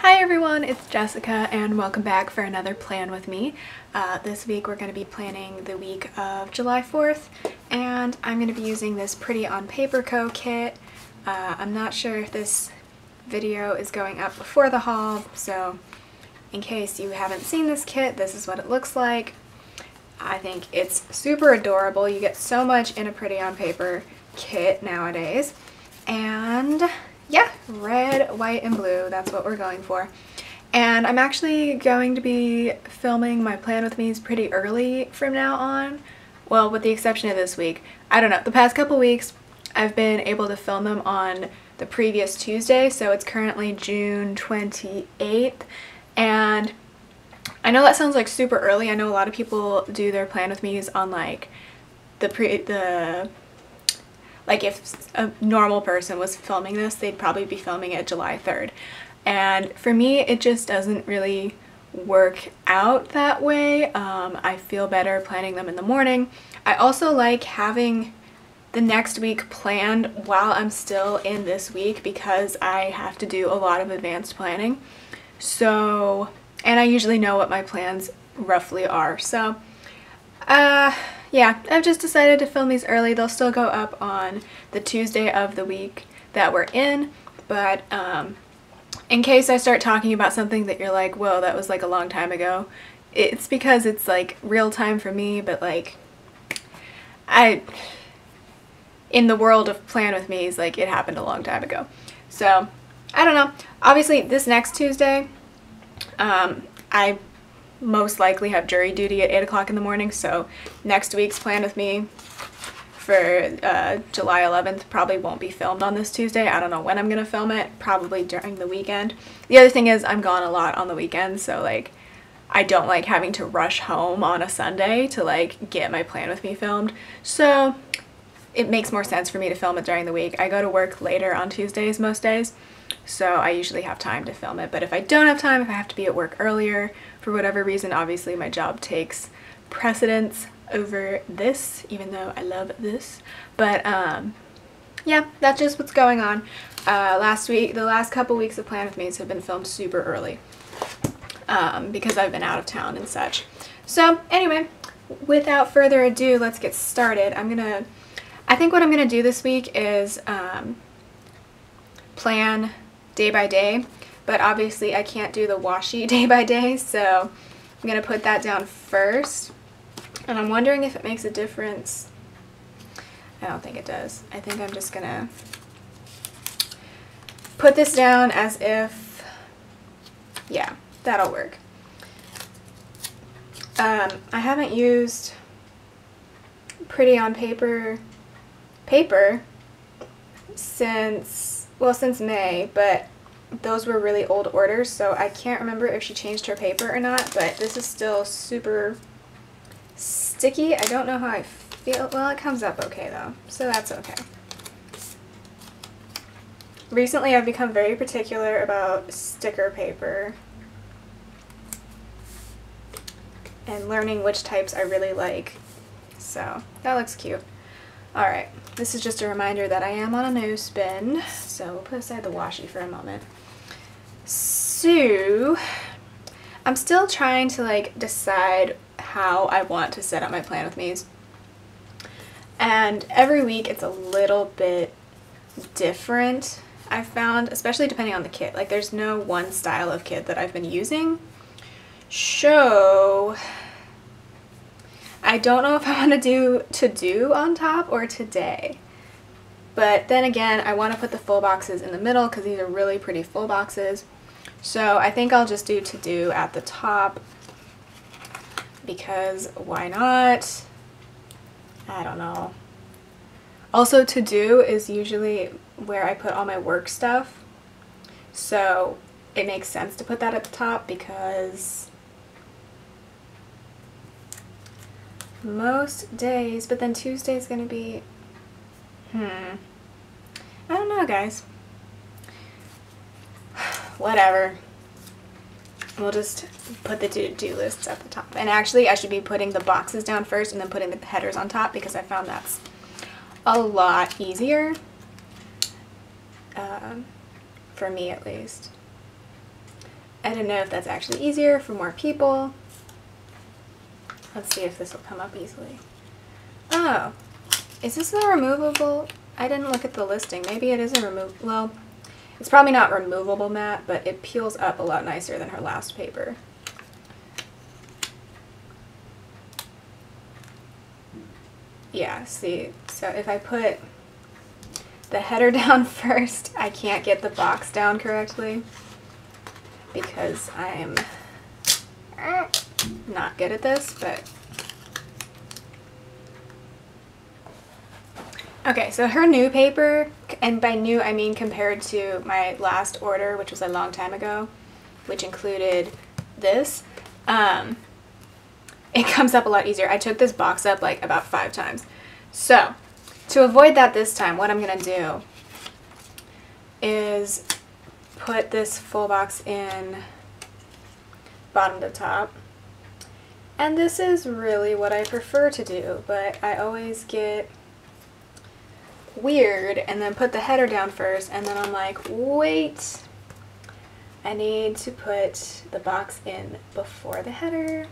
Hi everyone, it's Jessica and welcome back for another plan with me. This week we're going to be planning the week of July 4th and I'm going to be using this Pretty on Paper Co. kit. I'm not sure if this video is going up before the haul, so in case you haven't seen this kit, this is what it looks like. I think it's super adorable. You get so much in a Pretty on Paper kit nowadays. And yeah, red, white, and blue, that's what we're going for. And I'm actually going to be filming my Plan With Me's pretty early from now on. Well, with the exception of this week. I don't know, the past couple weeks I've been able to film them on the previous Tuesday, so it's currently June 28th. And I know that sounds like super early. I know a lot of people do their Plan With Me's on like like if a normal person was filming this, they'd probably be filming it July 3rd. And for me, it just doesn't really work out that way. I feel better planning them in the morning. I also like having the next week planned while I'm still in this week because I have to do a lot of advanced planning. So, and I usually know what my plans roughly are. So, yeah, I've just decided to film these early. They'll still go up on the Tuesday of the week that we're in, but in case I start talking about something that you're like, whoa, that was like a long time ago, it's because it's like real time for me, but like in the world of Plan With Me's, like it happened a long time ago. So I don't know. Obviously this next Tuesday, I most likely have jury duty at 8 o'clock in the morning, so next week's Plan With Me for July 11th probably won't be filmed on this Tuesday. I don't know when I'm gonna film it, probably during the weekend. The other thing is I'm gone a lot on the weekend, so like I don't like having to rush home on a Sunday to like get my Plan With Me filmed, so it makes more sense for me to film it during the week. I go to work later on Tuesdays most days, so I usually have time to film it. But if I don't have time, if I have to be at work earlier, for whatever reason, obviously my job takes precedence over this, even though I love this. But yeah, that's just what's going on. The last couple weeks of Plan With Me's have been filmed super early because I've been out of town and such. So anyway, without further ado, let's get started. I think what I'm gonna do this week is plan day by day, but obviously I can't do the washi day by day, so I'm gonna put that down first. And I'm wondering if it makes a difference. I don't think it does. I think I'm just gonna put this down as if, yeah, that'll work. I haven't used Pretty on Paper since May, but those were really old orders, so I can't remember if she changed her paper or not, but this is still super sticky. I don't know how I feel. Well, it comes up okay though, so that's okay. Recently I've become very particular about sticker paper and learning which types I really like, so that looks cute. Alright, this is just a reminder that I am on a nose spin, so we'll put aside the washi for a moment. So, I'm still trying to like decide how I want to set up my Plan With Me's. And every week it's a little bit different, I've found, especially depending on the kit. Like there's no one style of kit that I've been using. So I don't know if I want to do to-do on top or today. But then again, I want to put the full boxes in the middle because these are really pretty full boxes. So I think I'll just do to-do at the top because why not? I don't know. Also, to-do is usually where I put all my work stuff. So it makes sense to put that at the top because most days, but then Tuesday's gonna be, I don't know, guys. Whatever. We'll just put the to-do lists at the top. And actually, I should be putting the boxes down first and then putting the headers on top because I found that's a lot easier, for me at least. I didn't know if that's actually easier for more people. Let's see if this will come up easily. Oh, is this a removable? I didn't look at the listing. Maybe it is a removable. Well, it's probably not removable matte, but it peels up a lot nicer than her last paper. Yeah, see, so if I put the header down first, I can't get the box down correctly because I'm not good at this, but okay, so her new paper, and by new I mean compared to my last order, which was a long time ago, which included this, it comes up a lot easier. I took this box up like about 5 times. So to avoid that this time, what I'm gonna do is put this full box in bottom to top. And this is really what I prefer to do, but I always get weird and then put the header down first, and then I'm like, wait, I need to put the box in before the header.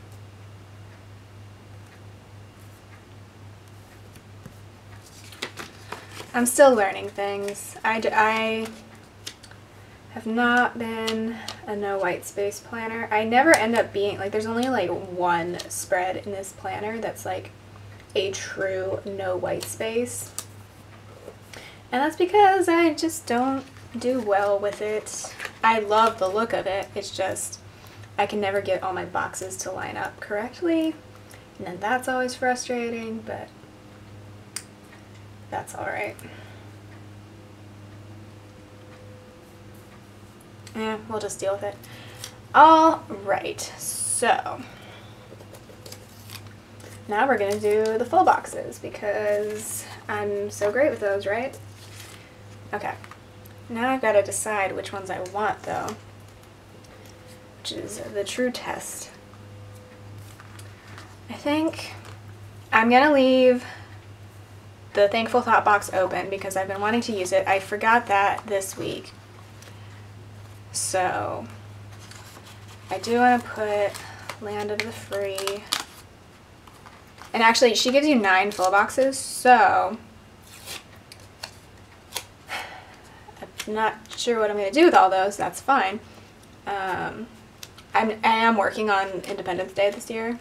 I'm still learning things. I have not been a no white space planner. I never end up being, like, there's only like one spread in this planner that's like a true no white space. And that's because I just don't do well with it. I love the look of it. It's just, I can never get all my boxes to line up correctly. And then that's always frustrating, but that's alright. Yeah, we'll just deal with it. Alright, so now we're going to do the full boxes because I'm so great with those, right? Okay, now I've got to decide which ones I want though, which is the true test. I think I'm going to leave the Thankful Thought box open because I've been wanting to use it. I forgot that this week. So I do want to put Land of the Free. And actually, she gives you 9 full boxes, so I'm not sure what I'm going to do with all those. That's fine. I am working on Independence Day this year,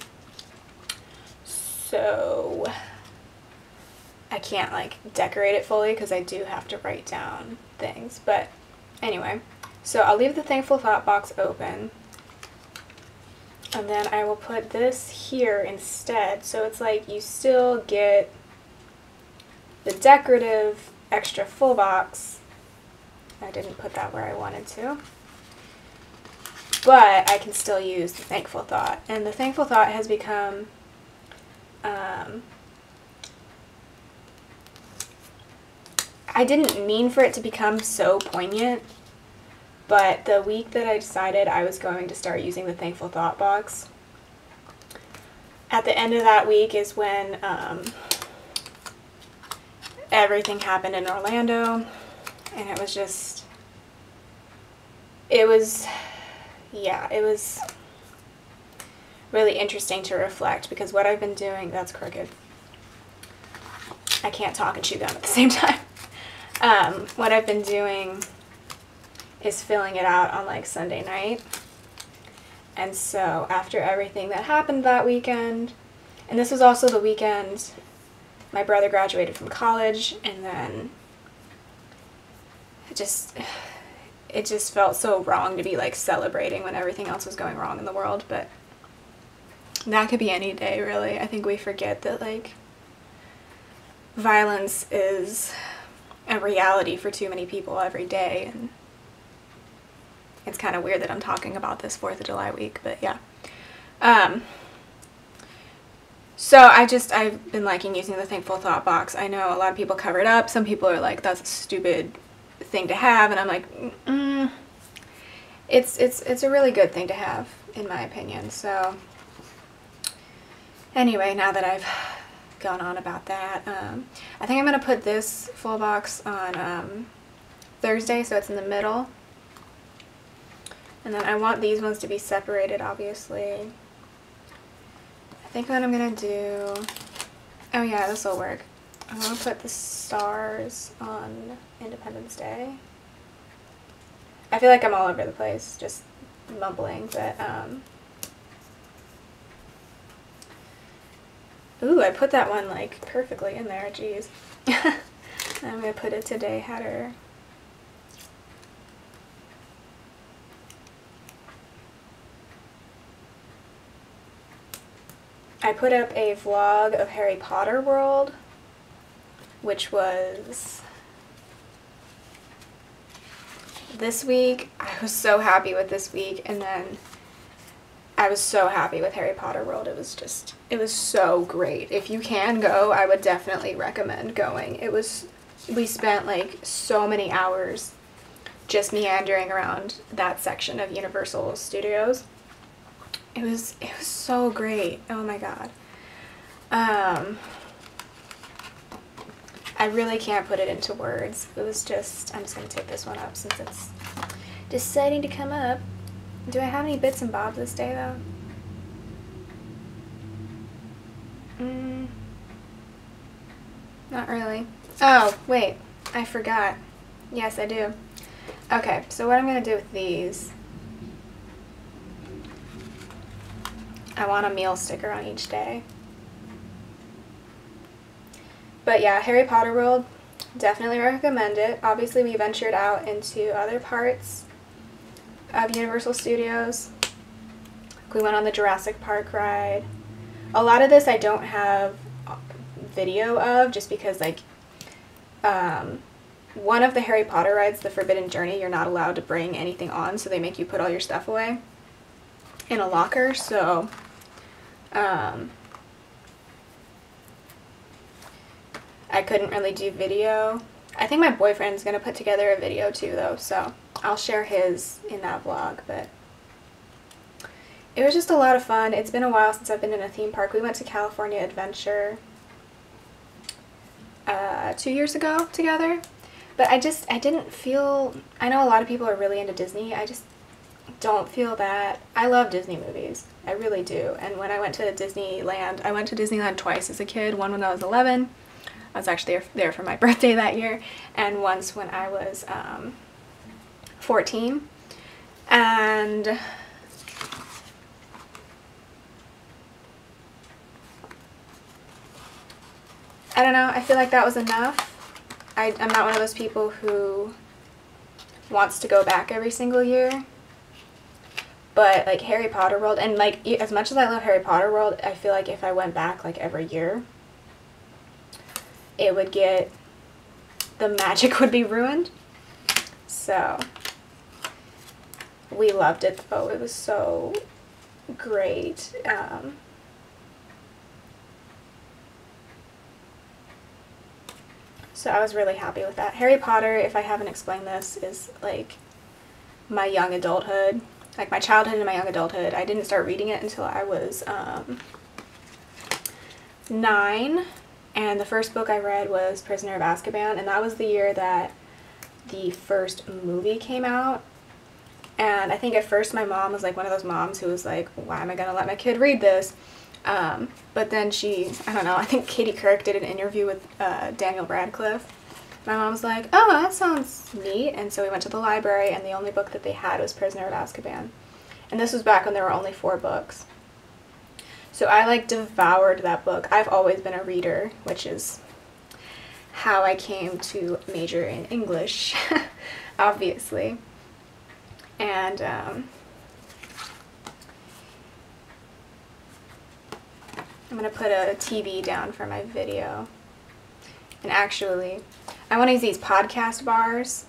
so I can't like decorate it fully because I do have to write down things. But anyway, so I'll leave the Thankful Thought box open, and then I will put this here instead. So it's like you still get the decorative extra full box. I didn't put that where I wanted to, but I can still use the Thankful Thought. And the Thankful Thought has become I didn't mean for it to become so poignant, but the week that I decided I was going to start using the Thankful Thought box, at the end of that week is when everything happened in Orlando, and it was just, it was really interesting to reflect because what I've been doing, that's crooked. I can't talk and chew gum at the same time. What I've been doing is filling it out on like Sunday night. And so after everything that happened that weekend, and this was also the weekend my brother graduated from college, and then it just felt so wrong to be like celebrating when everything else was going wrong in the world. But that could be any day, really. I think we forget that like violence is a reality for too many people every day, and it's kind of weird that I'm talking about this 4th of July week, but yeah. So I've been liking using the Thankful Thought box. I know a lot of people cover it up. Some people are like, that's a stupid thing to have, and I'm like, it's a really good thing to have, in my opinion. So anyway, now that I've gone on about that, I think I'm going to put this full box on Thursday, so it's in the middle. And then I want these ones to be separated, obviously. I think what I'm gonna do, oh yeah, this will work. I'm gonna put the stars on Independence Day. I feel like I'm all over the place, just mumbling, but ooh, I put that one like perfectly in there, jeez. I'm gonna put a today header. I put up a vlog of Harry Potter World, which was this week. I was so happy with this week, and then I was so happy with Harry Potter World. It was so great. If you can go, I would definitely recommend going. We spent like so many hours just meandering around that section of Universal Studios. It was so great. Oh my god. I really can't put it into words. It was just, I'm just going to take this one up since it's deciding to come up. Do I have any bits and bobs this day though? Not really. Oh, wait. I forgot. Yes, I do. Okay, so what I'm going to do with these, I want a meal sticker on each day. But yeah, Harry Potter World, definitely recommend it. Obviously, we ventured out into other parts of Universal Studios. We went on the Jurassic Park ride. A lot of this I don't have video of, just because like one of the Harry Potter rides, the Forbidden Journey, you're not allowed to bring anything on, so they make you put all your stuff away in a locker. So I couldn't really do video. I think my boyfriend's gonna put together a video too though, so I'll share his in that vlog. But it was just a lot of fun. It's been a while since I've been in a theme park. We went to California Adventure 2 years ago together, but I didn't feel, I know a lot of people are really into Disney, I just don't feel that. I love Disney movies, I really do. And when I went to Disneyland, I went to Disneyland twice as a kid, one when I was 11, I was actually there for my birthday that year, and once when I was 14. And I don't know, I feel like that was enough. I'm not one of those people who wants to go back every single year. But like Harry Potter World, and like as much as I love Harry Potter World, I feel like if I went back like every year, it would get, the magic would be ruined. So we loved it though. It was so great. So I was really happy with that. Harry Potter, if I haven't explained this, is like my young adulthood. Like my childhood and my young adulthood. I didn't start reading it until I was 9. And the first book I read was Prisoner of Azkaban. And that was the year that the first movie came out. And I think at first my mom was like one of those moms who was like, why am I going to let my kid read this? But then she, I don't know, I think Katie Couric did an interview with Daniel Radcliffe. My mom's like, oh, that sounds neat. And so we went to the library, and the only book that they had was Prisoner of Azkaban. And this was back when there were only 4 books. So I like devoured that book. I've always been a reader, which is how I came to major in English, obviously. And I'm going to put a TV down for my video. And actually, I want to use these podcast bars.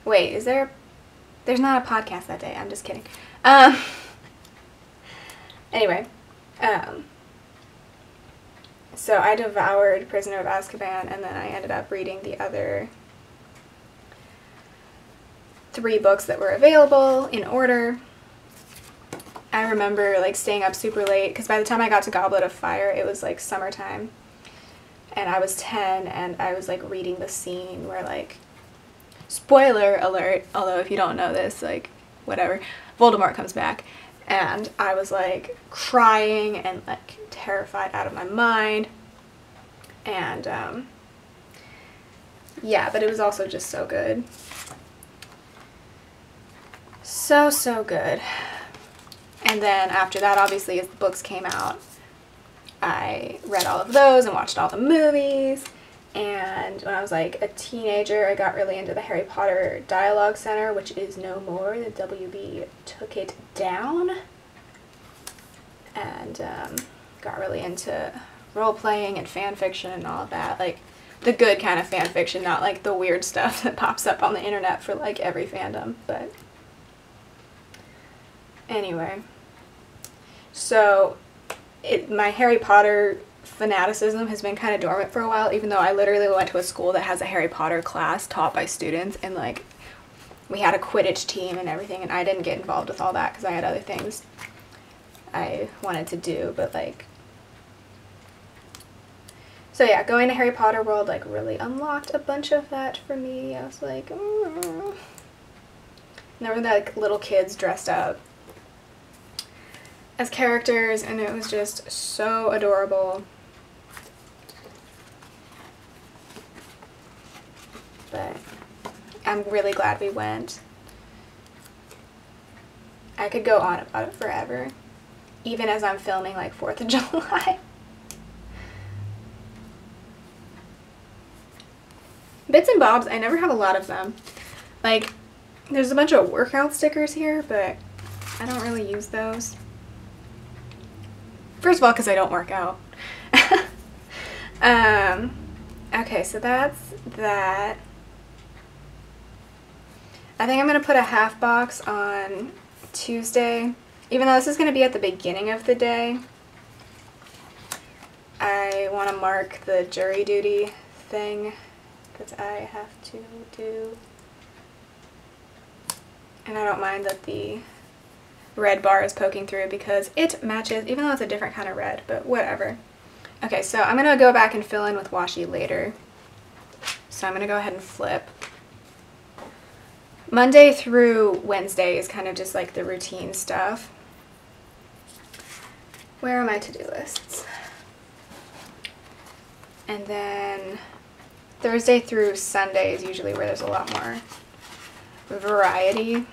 Wait, is there... There's not a podcast that day. I'm just kidding. Anyway. So I devoured Prisoner of Azkaban, and then I ended up reading the other 3 books that were available in order. I remember like staying up super late, because by the time I got to Goblet of Fire, it was like summertime. And I was 10, and I was like reading the scene where like, spoiler alert, although if you don't know this, like, whatever. Voldemort comes back. And I was like crying and like terrified out of my mind. And yeah, but it was also just so good. So, so good. And then after that, obviously, as the books came out, I read all of those and watched all the movies. And when I was like a teenager, I got really into the Harry Potter Dialogue Center, which is no more. The WB took it down. And got really into role-playing and fan fiction and all of that. Like, the good kind of fan fiction, not like the weird stuff that pops up on the internet for like every fandom. But anyway, so my Harry Potter fanaticism has been kind of dormant for a while, even though I literally went to a school that has a Harry Potter class taught by students, and like we had a Quidditch team and everything, and I didn't get involved with all that because I had other things I wanted to do. But like, so yeah, going to Harry Potter World like really unlocked a bunch of that for me. I was like, And there were like little kids dressed up as characters, and it was just so adorable. But I'm really glad we went. I could go on about it forever, even as I'm filming like 4th of July. Bits and bobs, I never have a lot of them. Like, there's a bunch of workout stickers here, but I don't really use those. First of all, because I don't work out. Okay, so that's that. I think I'm going to put a half box on Tuesday. Even though this is going to be at the beginning of the day, I want to mark the jury duty thing that I have to do. And I don't mind that the red bar is poking through because it matches, even though it's a different kind of red, but whatever. Okay, so I'm going to go back and fill in with washi later. So I'm going to go ahead and flip. Monday through Wednesday is kind of just like the routine stuff. Where are my to-do lists? And then Thursday through Sunday is usually where there's a lot more variety.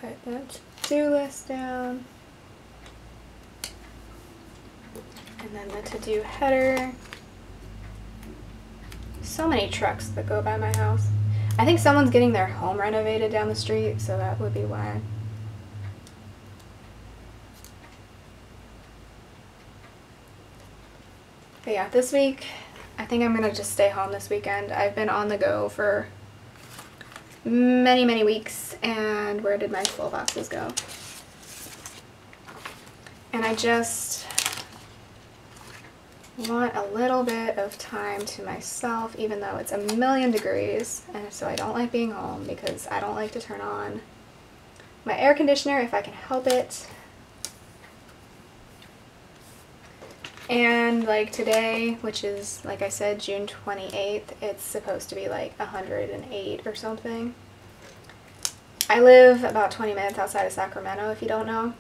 Put the to-do list down. And then the to-do header. So many trucks that go by my house. I think someone's getting their home renovated down the street, so that would be why. But yeah, this week, I think I'm going to just stay home this weekend. I've been on the go for many, many weeks, and where did my full boxes go? And I just want a little bit of time to myself, even though it's a million degrees, and so I don't like being home because I don't like to turn on my air conditioner if I can help it. And like today, which is, like I said, June 28th, it's supposed to be like 108 or something. I live about 20 minutes outside of Sacramento, if you don't know.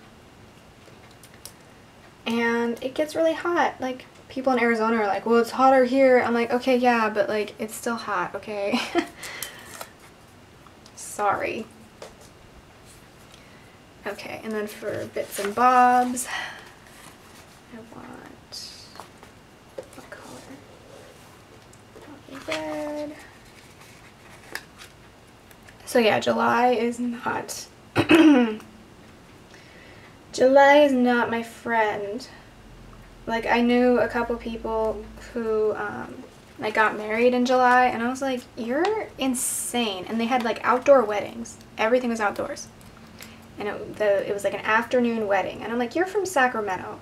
And it gets really hot. Like, people in Arizona are like, well, it's hotter here. I'm like, okay, yeah, but like, it's still hot, okay? Sorry. Okay, and then for bits and bobs, I want, what color? Red. So yeah, July is not, July is not my friend. Like, I knew a couple people who, like, got married in July, and I was like, you're insane. And they had, like, outdoor weddings. Everything was outdoors. And it was, like, an afternoon wedding. And I'm like, you're from Sacramento.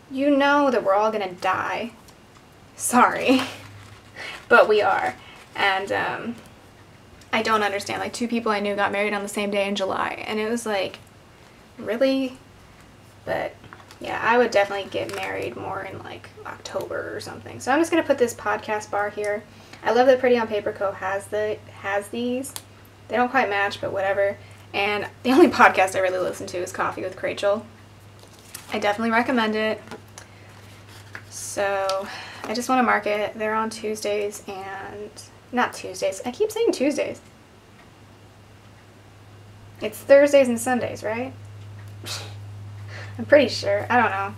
You know that we're all gonna die. Sorry. But we are. And, I don't understand. Like, 2 people I knew got married on the same day in July. And it was like, really? But Yeah, I would definitely get married more in like October or something. So I'm just gonna put this podcast bar here. I love that Pretty on Paper Co. has these. They don't quite match, but whatever. And the only podcast I really listen to is Coffee with Rachel. I definitely recommend it. So I just want to mark it. They're on Tuesdays and not Tuesdays. I keep saying Tuesdays. It's Thursdays and Sundays, right? I'm pretty sure. I don't know.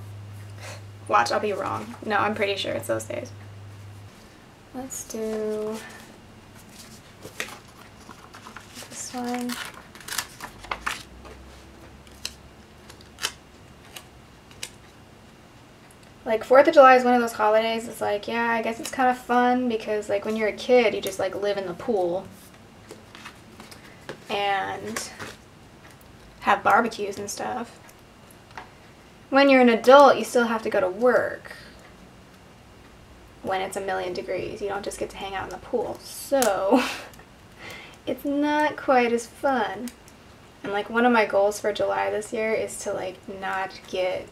Watch, I'll be wrong. No, I'm pretty sure it's those days. Let's do this one. Like 4th of July is one of those holidays. It's like, yeah, I guess it's kind of fun because like when you're a kid, you just like live in the pool and have barbecues and stuff. When you're an adult, you still have to go to work when it's 1,000,000 degrees. You don't just get to hang out in the pool. So it's not quite as fun. And like one of my goals for July this year is to like not get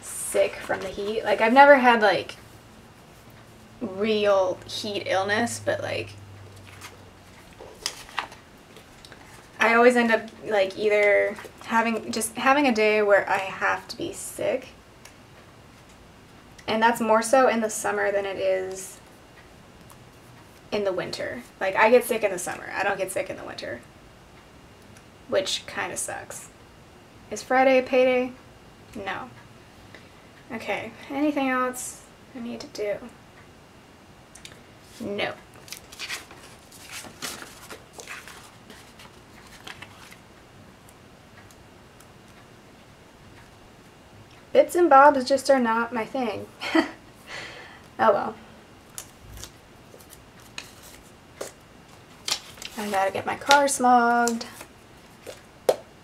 sick from the heat. Like I've never had like real heat illness, but like I always end up like either having a day where I have to be sick, and that's more so in the summer than it is in the winter. Like I get sick in the summer. I don't get sick in the winter, which kind of sucks. Is Friday a payday? No. Okay, anything else I need to do? No. Bits and bobs just are not my thing. Oh well. I gotta get my car smogged.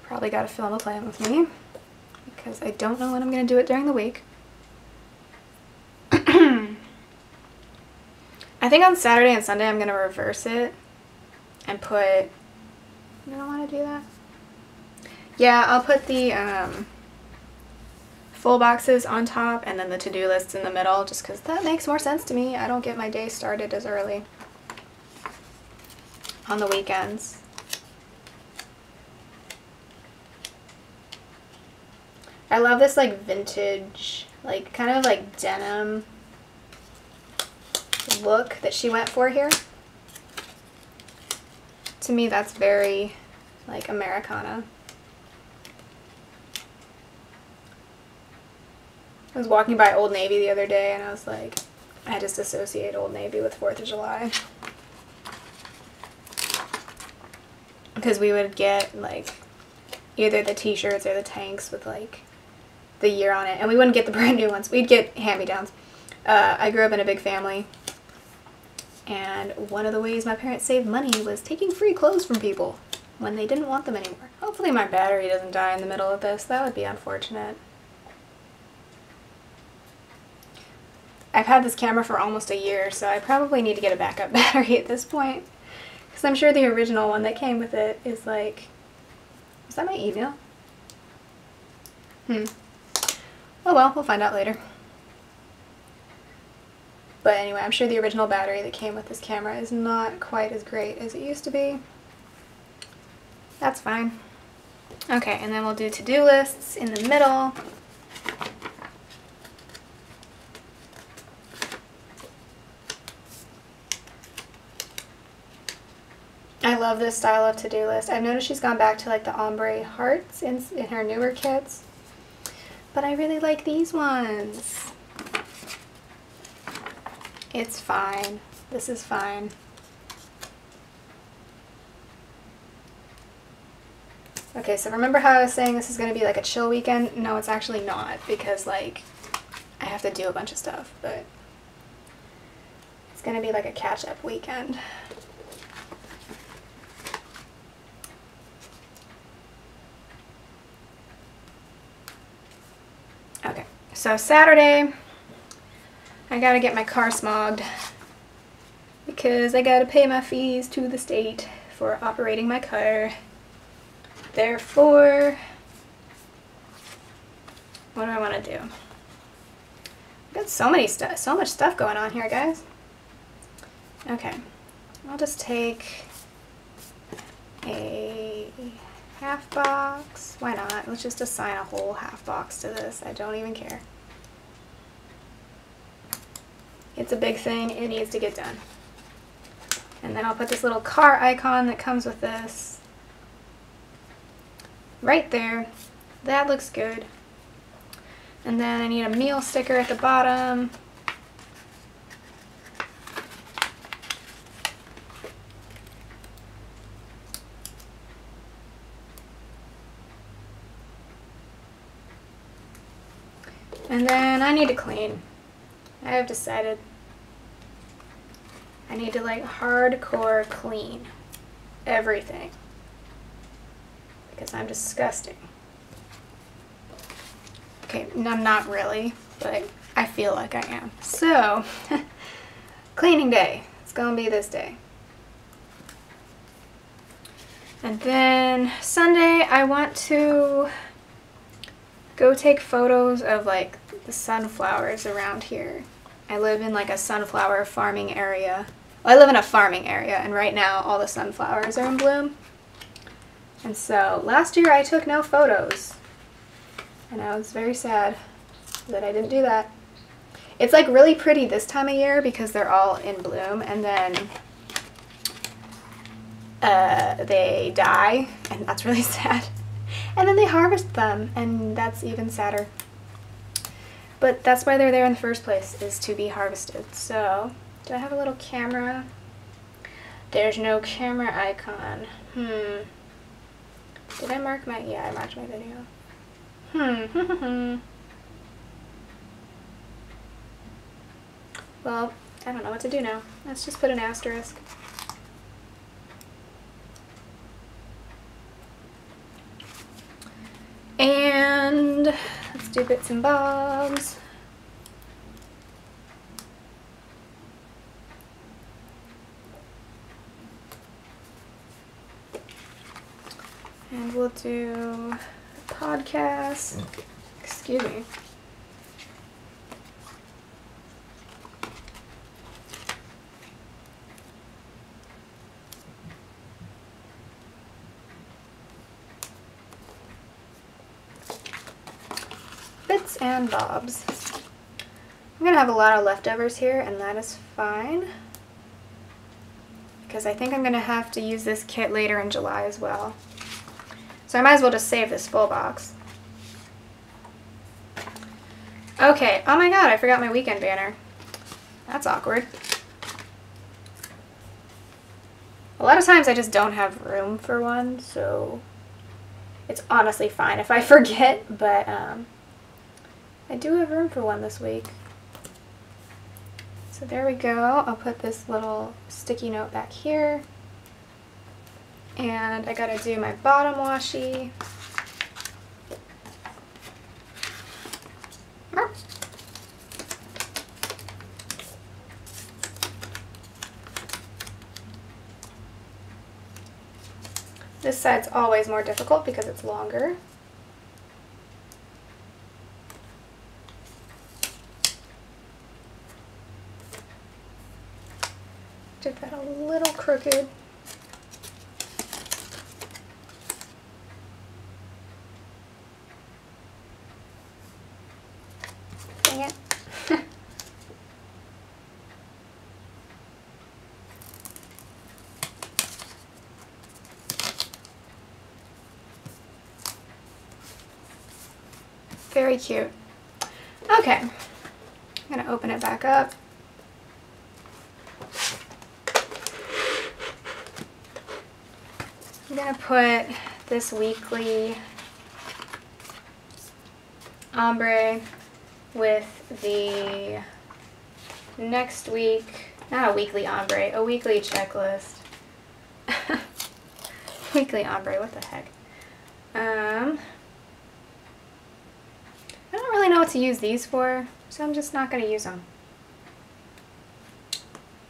Probably gotta film a plan with me because I don't know when I'm gonna do it during the week. I think on Saturday and Sunday I'm gonna reverse it and put, I don't want to do that. Yeah, I'll put the full boxes on top and then the to-do lists in the middle just because that makes more sense to me. I don't get my day started as early on the weekends. I love this like vintage, like kind of like denim look that she went for here. To me that's very like Americana. I was walking by Old Navy the other day and I was like, I just associate Old Navy with 4th of July. Because we would get like either the t-shirts or the tanks with like the year on it. And we wouldn't get the brand new ones. We'd get hand-me-downs. I grew up in a big family. And one of the ways my parents saved money was taking free clothes from people when they didn't want them anymore. Hopefully my battery doesn't die in the middle of this. That would be unfortunate. I've had this camera for almost a year, so I probably need to get a backup battery at this point. Because I'm sure the original one that came with it is like... Is that my email? Oh well, we'll find out later. But anyway, I'm sure the original battery that came with this camera is not quite as great as it used to be. That's fine. Okay, and then we'll do to-do lists in the middle. I love this style of to-do list. I've noticed she's gone back to like the ombre hearts in her newer kits. But I really like these ones. It's fine. This is fine. Okay, so remember how I was saying this is going to be like a chill weekend? No, it's actually not, because like I have to do a bunch of stuff, but it's going to be like a catch-up weekend. Okay, so Saturday, I gotta get my car smogged because I gotta pay my fees to the state for operating my car. Therefore, what do I want to do? I've got so much stuff going on here, guys. Okay, I'll just take a half box. Why not? Let's just assign a whole half box to this. I don't even care. It's a big thing. It needs to get done. And then I'll put this little car icon that comes with this right there. That looks good. And then I need a meal sticker at the bottom. And then I need to clean. I have decided I need to like hardcore clean everything because I'm disgusting. Okay, I'm not really, but I feel like I am. So, cleaning day. It's gonna be this day. And then Sunday I want to go take photos of like the sunflowers around here. I live in like a sunflower farming area. Well, I live in a farming area, and right now all the sunflowers are in bloom. And so last year I took no photos, and I was very sad that I didn't do that. It's like really pretty this time of year because they're all in bloom, and then they die, and that's really sad. And then they harvest them, and that's even sadder. But that's why they're there in the first place, is to be harvested. So, do I have a little camera? There's no camera icon. Did I mark my... Yeah, I marked my video. Well, I don't know what to do now. Let's just put an asterisk. And let's do bits and bobs. And we'll do a podcast. Excuse me. Bits and bobs. I'm gonna have a lot of leftovers here, and that is fine, because I think I'm gonna have to use this kit later in July as well. So I might as well just save this full box. Okay, oh my god, I forgot my weekend banner. That's awkward. A lot of times I just don't have room for one, so it's honestly fine if I forget, but I do have room for one this week. So there we go. I'll put this little sticky note back here. And I gotta do my bottom washi. This side's always more difficult because it's longer. Did that a little crooked. Dang it. Very cute. Okay, I'm gonna open it back up. I'm gonna put this weekly ombre with the next week, not a weekly ombre, a weekly checklist. Weekly ombre, what the heck? I don't really know what to use these for, so I'm just not gonna use them.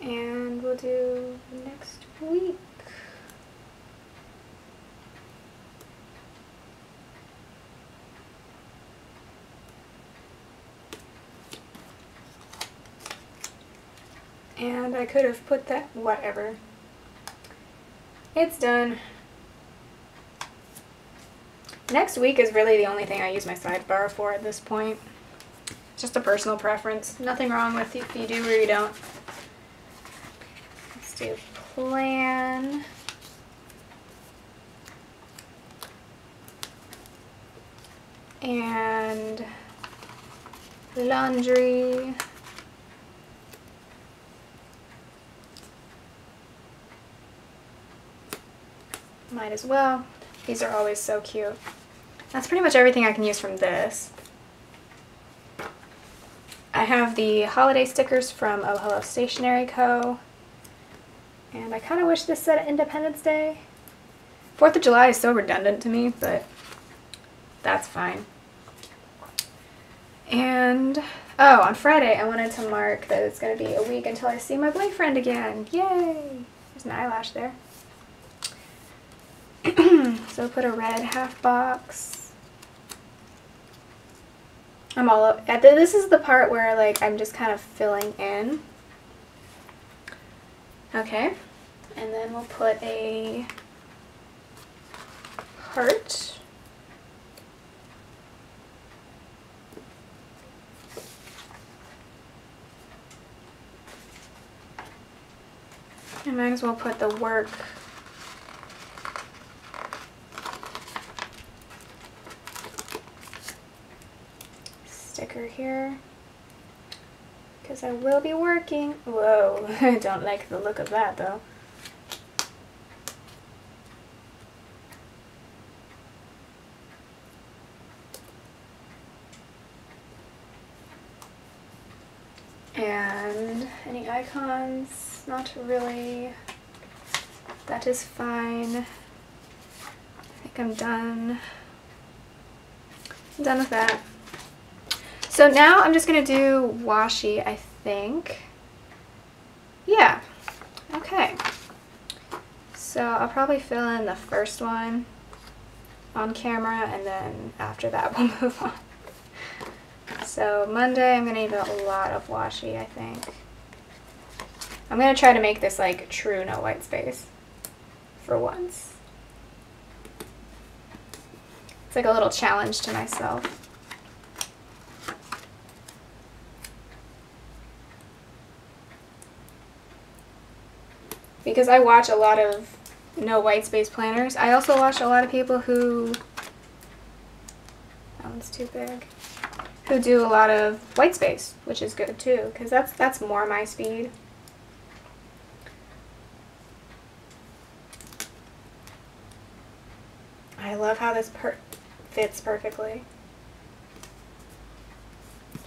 And we'll do next week. And I could have put that, whatever. It's done. Next week is really the only thing I use my sidebar for at this point. Just a personal preference. Nothing wrong with if you do or you don't. Let's do plan. And laundry. Might as well. These are always so cute. That's pretty much everything I can use from this. I have the holiday stickers from Oh Hello Stationery Co. And I kind of wish this said Independence Day. 4th of July is so redundant to me, but that's fine. And, oh, on Friday I wanted to mark that it's going to be a week until I see my boyfriend again. Yay! There's an eyelash there. So put a red half box. I'm all up. This is the part where like I'm just kind of filling in. Okay, and then we'll put a heart. I might as well put the work sticker here, because I will be working. Whoa, I don't like the look of that though. And any icons? Not really. That is fine. I think I'm done. I'm done with that. So now I'm just going to do washi, I think. Yeah. Okay. So I'll probably fill in the first one on camera, and then after that we'll move on. So Monday I'm going to need a lot of washi, I think. I'm going to try to make this like true no white space for once. It's like a little challenge to myself. Because I watch a lot of no white space planners. I also watch a lot of people who, that one's too big, who do a lot of white space, which is good too, because that's more my speed. I love how this fits perfectly.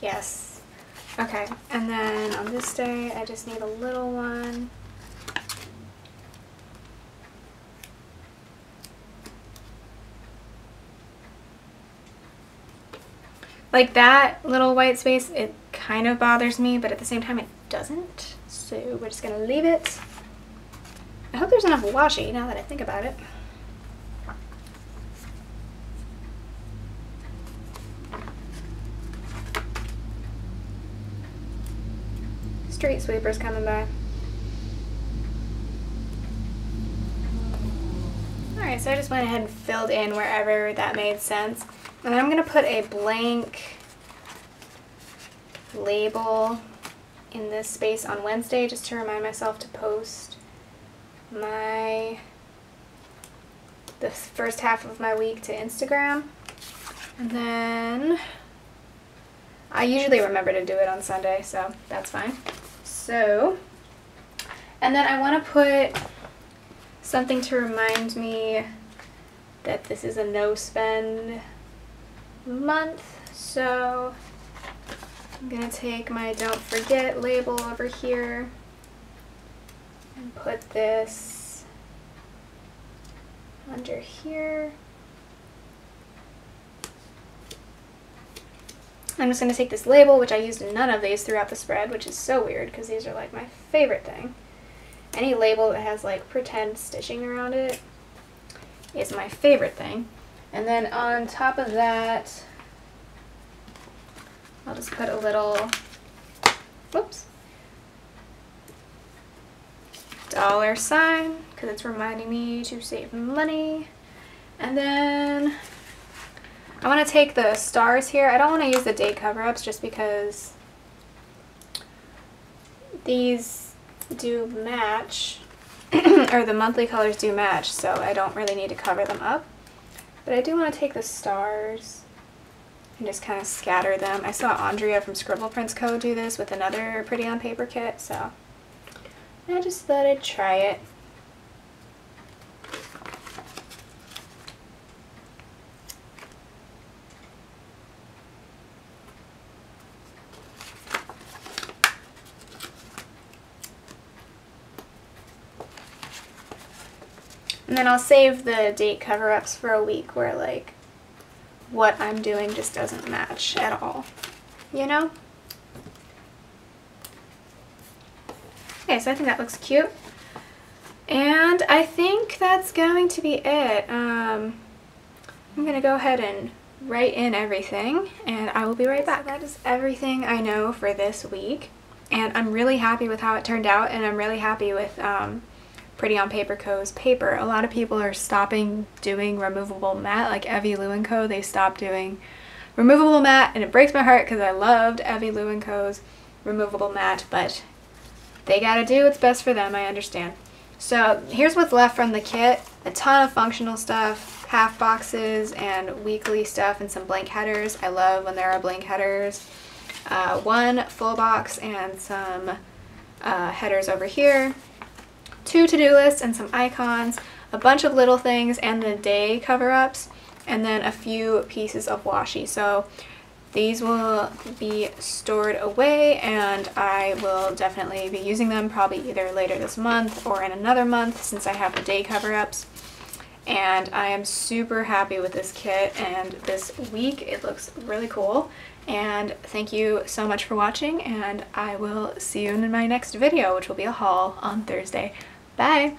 Yes. Okay, and then on this day I just need a little one. Like that little white space, it kind of bothers me, but at the same time it doesn't. So we're just gonna leave it. I hope there's enough washi now that I think about it. Street sweeper's coming by. Alright, so I just went ahead and filled in wherever that made sense. And then I'm going to put a blank label in this space on Wednesday just to remind myself to post the first half of my week to Instagram. And then I usually remember to do it on Sunday, so that's fine. So, and then I want to put something to remind me that this is a no spend month, so I'm gonna take my don't forget label over here and put this under here. I'm just gonna take this label, which I used in none of these throughout the spread, which is so weird because these are like my favorite thing. Any label that has like pretend stitching around it is my favorite thing. And then on top of that, I'll just put a little, whoops, $, because it's reminding me to save money. And then I want to take the stars here. I don't want to use the day cover-ups just because these do match, or the monthly colors do match, so I don't really need to cover them up. But I do want to take the stars and just kind of scatter them. I saw Andrea from Scribble Prints Co. do this with another Pretty on Paper kit, so I just thought I'd try it. And then I'll save the date cover-ups for a week where, like, what I'm doing just doesn't match at all, you know? Okay, so I think that looks cute. And I think that's going to be it. I'm going to go ahead and write in everything, and I will be right back. So that is everything I know for this week, and I'm really happy with how it turned out, and I'm really happy with Pretty on Paper Co.'s paper. A lot of people are stopping doing removable matte, like Evie Lou & Co. They stopped doing removable matte, and it breaks my heart because I loved Evie Lou & Co.'s removable matte, but they gotta do what's best for them, I understand. So here's what's left from the kit. A ton of functional stuff, half boxes and weekly stuff, and some blank headers. I love when there are blank headers. One full box and some headers over here. 2 to-do lists and some icons, a bunch of little things and the day cover-ups, and then a few pieces of washi. So these will be stored away, and I will definitely be using them probably either later this month or in another month since I have the day cover-ups. And I am super happy with this kit, and this week it looks really cool. And thank you so much for watching, and I will see you in my next video, which will be a haul on Thursday. Bye!